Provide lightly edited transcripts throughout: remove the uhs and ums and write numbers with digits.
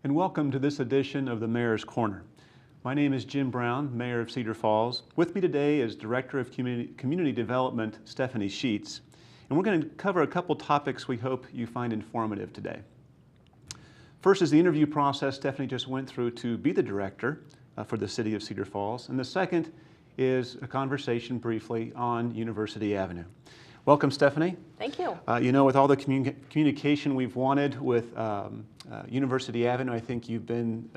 and welcome to this edition of the Mayor's Corner. My name is Jim Brown, Mayor of Cedar Falls. With me today is Director of Community Development, Stephanie Sheets, and we're going to cover a couple topics we hope you find informative today. First is the interview process Stephanie just went through to be the director for the City of Cedar Falls, and the second is a conversation briefly on University Avenue. Welcome, Stephanie. Thank you. With all the communication we've wanted with University Avenue, I think you've been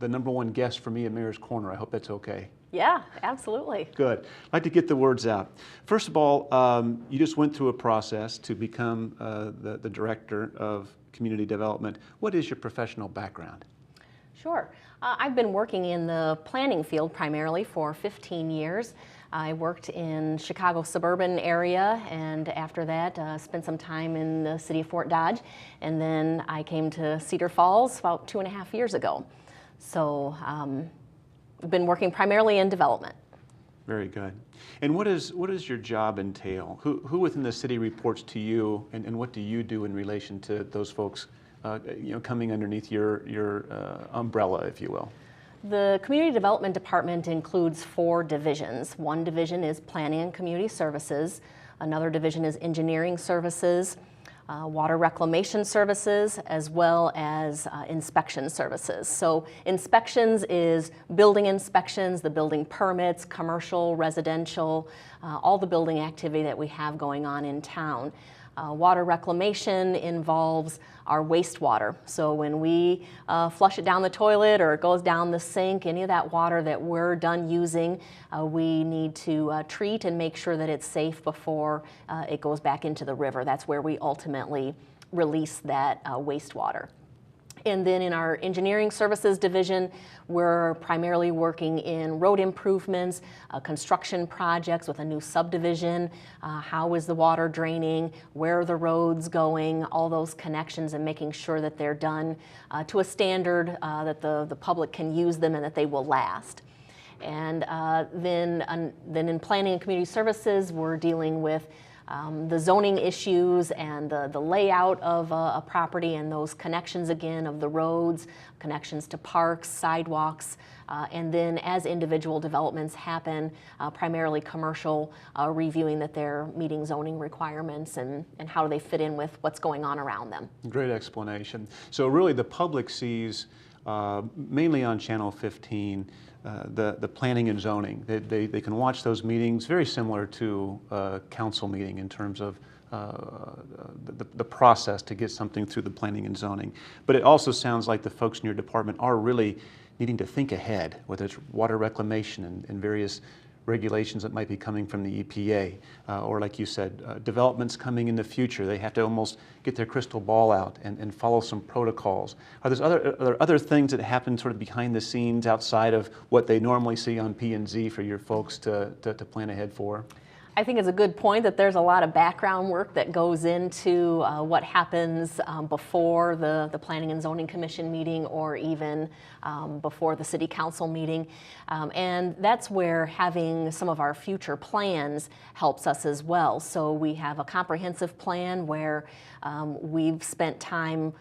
the number one guest for me at Mayor's Corner. I hope that's okay. Yeah, absolutely. Good. I'd like to get the words out. First of all, you just went through a process to become the Director of Community Development. What is your professional background? Sure. I've been working in the planning field primarily for 15 years. I worked in Chicago suburban area, and after that spent some time in the city of Fort Dodge, and then I came to Cedar Falls about 2.5 years ago. So I've been working primarily in development. Very good. And what does your job entail? Who within the city reports to you, and what do you do in relation to those folks coming underneath your umbrella, if you will? The Community Development Department includes 4 divisions. One division is Planning and Community Services. Another division is Engineering Services, Water Reclamation Services, as well as Inspection Services. So inspections is building inspections, the building permits, commercial, residential, all the building activity that we have going on in town. Water reclamation involves our wastewater. So when we flush it down the toilet or it goes down the sink, any of that water that we're done using, we need to treat and make sure that it's safe before it goes back into the river. That's where we ultimately release that wastewater. And then in our engineering services division, we're primarily working in road improvements, construction projects with a new subdivision, how is the water draining, where are the roads going, all those connections, and making sure that they're done to a standard that the public can use them and that they will last. And then in planning and community services, we're dealing with the zoning issues and the layout of a property and those connections again of the roads, connections to parks, sidewalks, and then as individual developments happen, primarily commercial, reviewing that they're meeting zoning requirements and how do they fit in with what's going on around them. Great explanation. So really the public sees, mainly on Channel 15, the planning and zoning. They can watch those meetings, very similar to a council meeting in terms of the process to get something through the planning and zoning. But it also sounds like the folks in your department are really needing to think ahead, whether it's water reclamation and various regulations that might be coming from the EPA, or like you said, developments coming in the future. They have to almost get their crystal ball out and follow some protocols. Are there other things that happen sort of behind the scenes outside of what they normally see on P&Z for your folks to plan ahead for? I think it's a good point that there's a lot of background work that goes into what happens before the Planning and Zoning Commission meeting or even before the City Council meeting. And that's where having some of our future plans helps us as well. So we have a comprehensive plan where we've spent time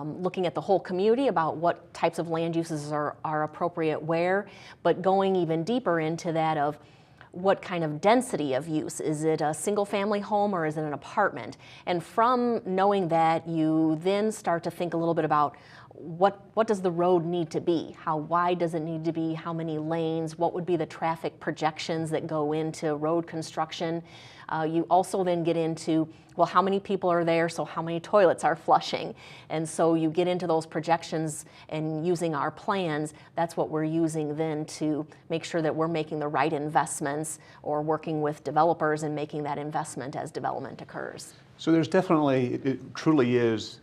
looking at the whole community about what types of land uses are appropriate where, but going even deeper into that of what kind of density of use. Is it a single family home or is it an apartment? And from knowing that, you then start to think a little bit about what does the road need to be? How wide does it need to be? How many lanes? What would be the traffic projections that go into road construction? You also then get into, well, how many people are there, so how many toilets are flushing? And so you get into those projections and using our plans, that's what we're using then to make sure that we're making the right investments or working with developers and making that investment as development occurs. So there's definitely, it truly is,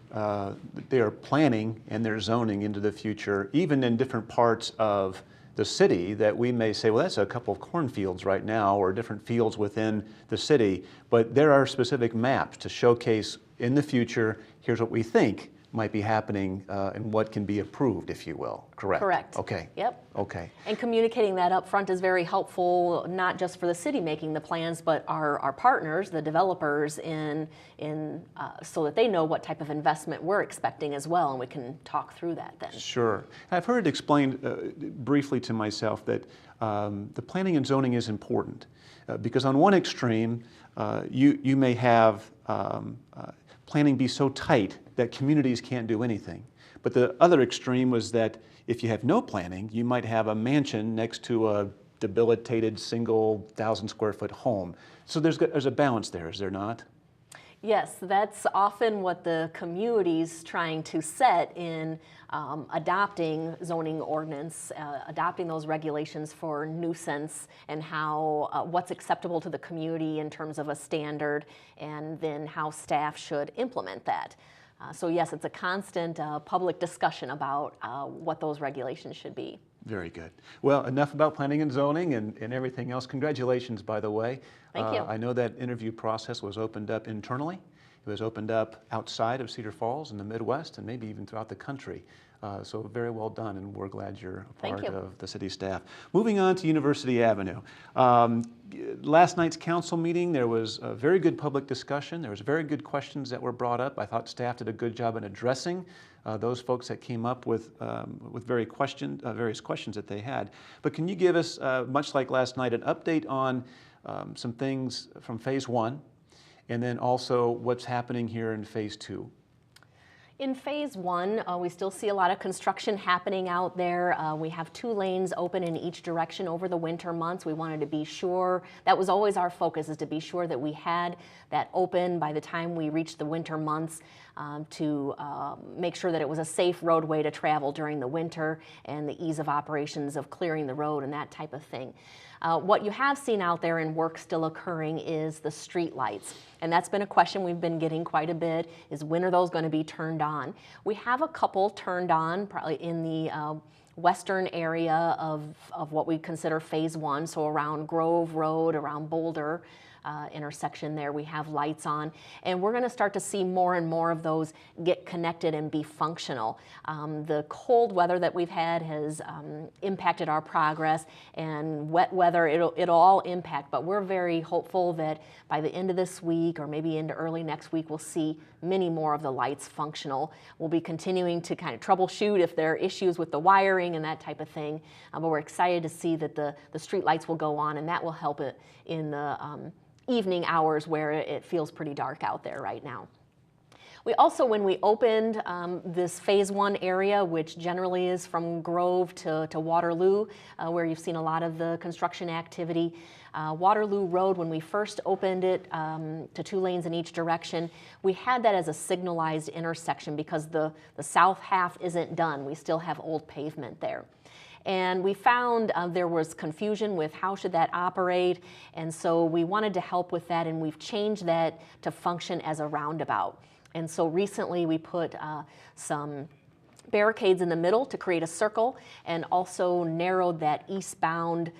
they are planning and they're zoning into the future, even in different parts of the city that we may say, well, that's a couple of cornfields right now or different fields within the city, but there are specific maps to showcase in the future, here's what we think might be happening and what can be approved, if you will. Correct? Correct. Okay. Yep. Okay. And communicating that up front is very helpful, not just for the city making the plans, but our partners, the developers, so that they know what type of investment we're expecting as well, and we can talk through that then. Sure. I've heard it explained briefly to myself that the planning and zoning is important because on one extreme, you may have planning be so tight that communities can't do anything. But the other extreme was that if you have no planning, you might have a mansion next to a debilitated single 1,000-square-foot home. So there's a balance there, is there not? Yes, that's often what the community's trying to set in adopting zoning ordinance, adopting those regulations for nuisance and how what's acceptable to the community in terms of a standard, and then how staff should implement that. So yes, it's a constant public discussion about what those regulations should be. Very good. Well, enough about planning and zoning and everything else. Congratulations, by the way. Thank you. I know that interview process was opened up internally. It was opened up outside of Cedar Falls in the Midwest and maybe even throughout the country. So very well done, and we're glad you're a part of the city staff. Moving on to University Avenue. Last night's council meeting, there was a very good public discussion. There was very good questions that were brought up. I thought staff did a good job in addressing those folks that came up with various questions that they had. But can you give us, much like last night, an update on some things from Phase 1, and then also what's happening here in Phase 2? In Phase 1, we still see a lot of construction happening out there. We have 2 lanes open in each direction over the winter months. We wanted to be sure, that was always our focus, is to be sure that we had that open by the time we reached the winter months, to make sure that it was a safe roadway to travel during the winter and the ease of operations of clearing the road and that type of thing. What you have seen out there and work still occurring is the street lights. And that's been a question we've been getting quite a bit, is when are those going to be turned on? We have a couple turned on, probably in the western area of what we consider Phase 1, so around Grove Road, around Boulder intersection there, we have lights on, and we're going to start to see more and more of those get connected and be functional. The cold weather that we've had has impacted our progress, and wet weather, it'll all impact, but we're very hopeful that by the end of this week or maybe into early next week, we'll see many more of the lights functional. We'll be continuing to kind of troubleshoot if there are issues with the wiring and that type of thing, but we're excited to see that the street lights will go on, and that will help it in the evening hours where it feels pretty dark out there right now. We also, when we opened this Phase 1 area, which generally is from Grove to Waterloo, where you've seen a lot of the construction activity, Waterloo Road, when we first opened it to 2 lanes in each direction, we had that as a signalized intersection because the south half isn't done. We still have old pavement there. And we found there was confusion with how should that operate, and so we wanted to help with that, and we've changed that to function as a roundabout. And so recently we put some barricades in the middle to create a circle, and also narrowed that eastbound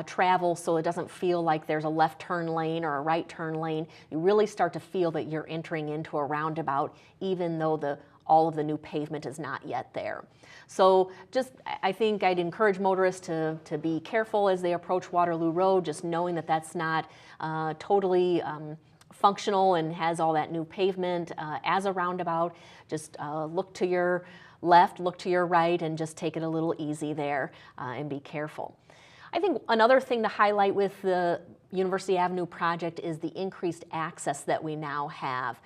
travel so it doesn't feel like there's a left turn lane or a right turn lane. You really start to feel that you're entering into a roundabout, even though all of the new pavement is not yet there. So I think I'd encourage motorists to be careful as they approach Waterloo Road, just knowing that that's not totally functional and has all that new pavement as a roundabout. Just look to your left, look to your right, and just take it a little easy there and be careful. I think another thing to highlight with the University Avenue project is the increased access that we now have.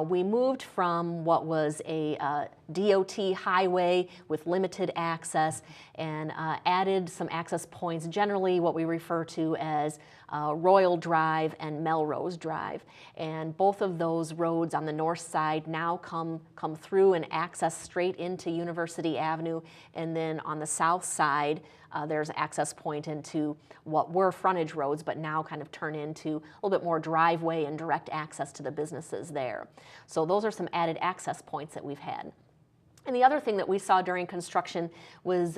We moved from what was a DOT highway with limited access and added some access points, generally what we refer to as Royal Drive and Melrose Drive. And both of those roads on the north side now come through and access straight into University Avenue, and then on the south side there's an access point into what were frontage roads, but now kind of turn into a little bit more driveway and direct access to the businesses there. So those are some added access points that we've had. And the other thing that we saw during construction was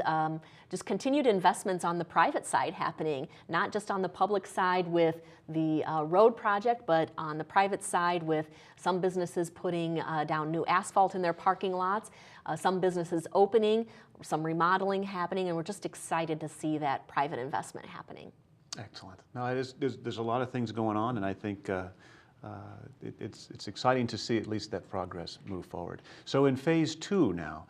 just continued investments on the private side happening, not just on the public side with the road project, but on the private side with some businesses putting down new asphalt in their parking lots, some businesses opening, some remodeling happening, and we're just excited to see that private investment happening. Excellent. Now, there's a lot of things going on, and I think it's exciting to see at least that progress move forward. So in phase 2 now,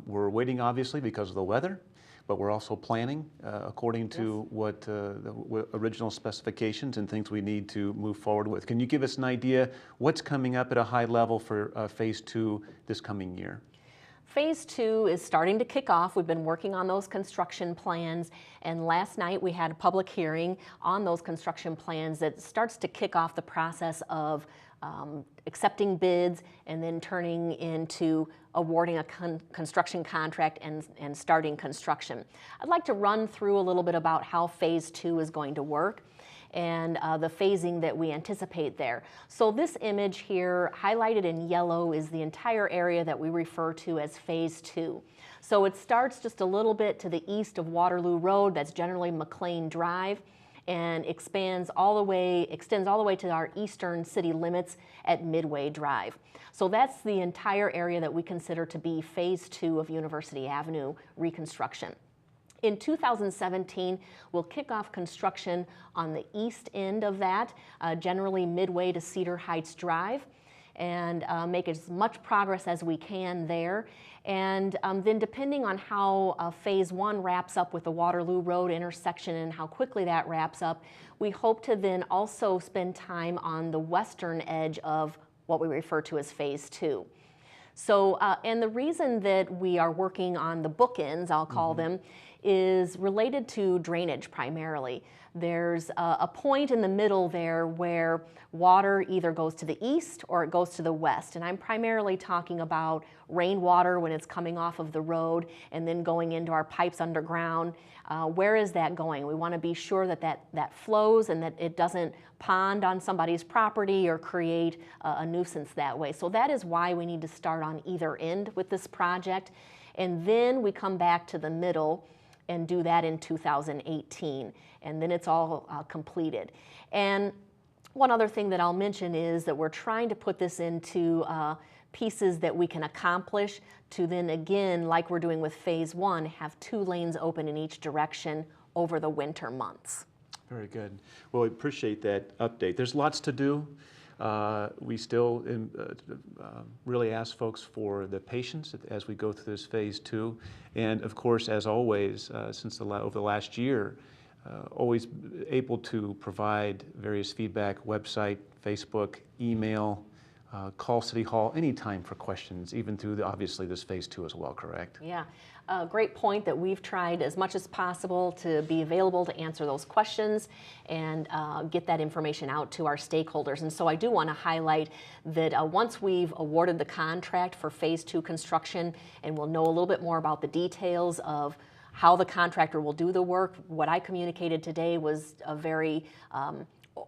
we're waiting obviously because of the weather, but we're also planning according to what the original specifications and things we need to move forward with. Can you give us an idea what's coming up at a high level for phase 2 this coming year? Phase 2 is starting to kick off. We've been working on those construction plans, and last night we had a public hearing on those construction plans that starts to kick off the process of accepting bids and then turning into awarding a construction contract and starting construction. I'd like to run through a little bit about how phase 2 is going to work and the phasing that we anticipate there. So this image here, highlighted in yellow, is the entire area that we refer to as phase 2. So it starts just a little bit to the east of Waterloo Road, that's generally McLean Drive, and extends all the way to our eastern city limits at Midway Drive. So that's the entire area that we consider to be phase 2 of University Avenue reconstruction. In 2017, we'll kick off construction on the east end of that, generally midway to Cedar Heights Drive, and make as much progress as we can there. And then depending on how phase 1 wraps up with the Waterloo Road intersection and how quickly that wraps up, we hope to then also spend time on the western edge of what we refer to as phase 2. So, and the reason that we are working on the bookends, I'll call them, is related to drainage primarily. There's a point in the middle there where water either goes to the east or it goes to the west. And I'm primarily talking about rainwater when it's coming off of the road and then going into our pipes underground. Where is that going? We want to be sure that that flows and that it doesn't pond on somebody's property or create a nuisance that way. So that is why we need to start on either end with this project. And then we come back to the middle and do that in 2018, and then it's all completed. And one other thing that I'll mention is that we're trying to put this into pieces that we can accomplish to then again, like we're doing with phase 1, have 2 lanes open in each direction over the winter months. Very good. Well, we appreciate that update. There's lots to do. We still really ask folks for the patience as we go through this phase 2. And of course, as always, since over the last year, always able to provide various feedback, website, Facebook, email, call City Hall anytime for questions, even through obviously this phase 2 as well, correct? Yeah. Great point that we've tried as much as possible to be available to answer those questions and get that information out to our stakeholders. And so I do want to highlight that once we've awarded the contract for phase 2 construction and we'll know a little bit more about the details of how the contractor will do the work, what I communicated today was a very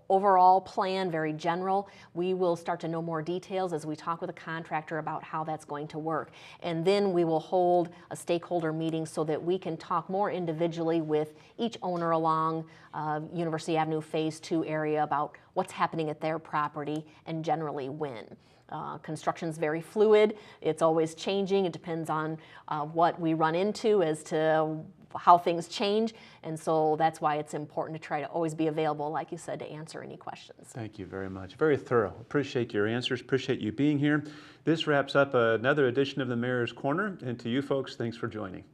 overall plan, very general. We will start to know more details as we talk with the contractor about how that's going to work. And then we will hold a stakeholder meeting so that we can talk more individually with each owner along University Avenue Phase 2 area about what's happening at their property and generally when. Construction's very fluid. It's always changing. It depends on what we run into as to how things change, and so that's why it's important to try to always be available, like you said, to answer any questions. Thank you very much. Very thorough. Appreciate your answers. Appreciate you being here. This wraps up another edition of the Mayor's Corner, and to you folks, thanks for joining.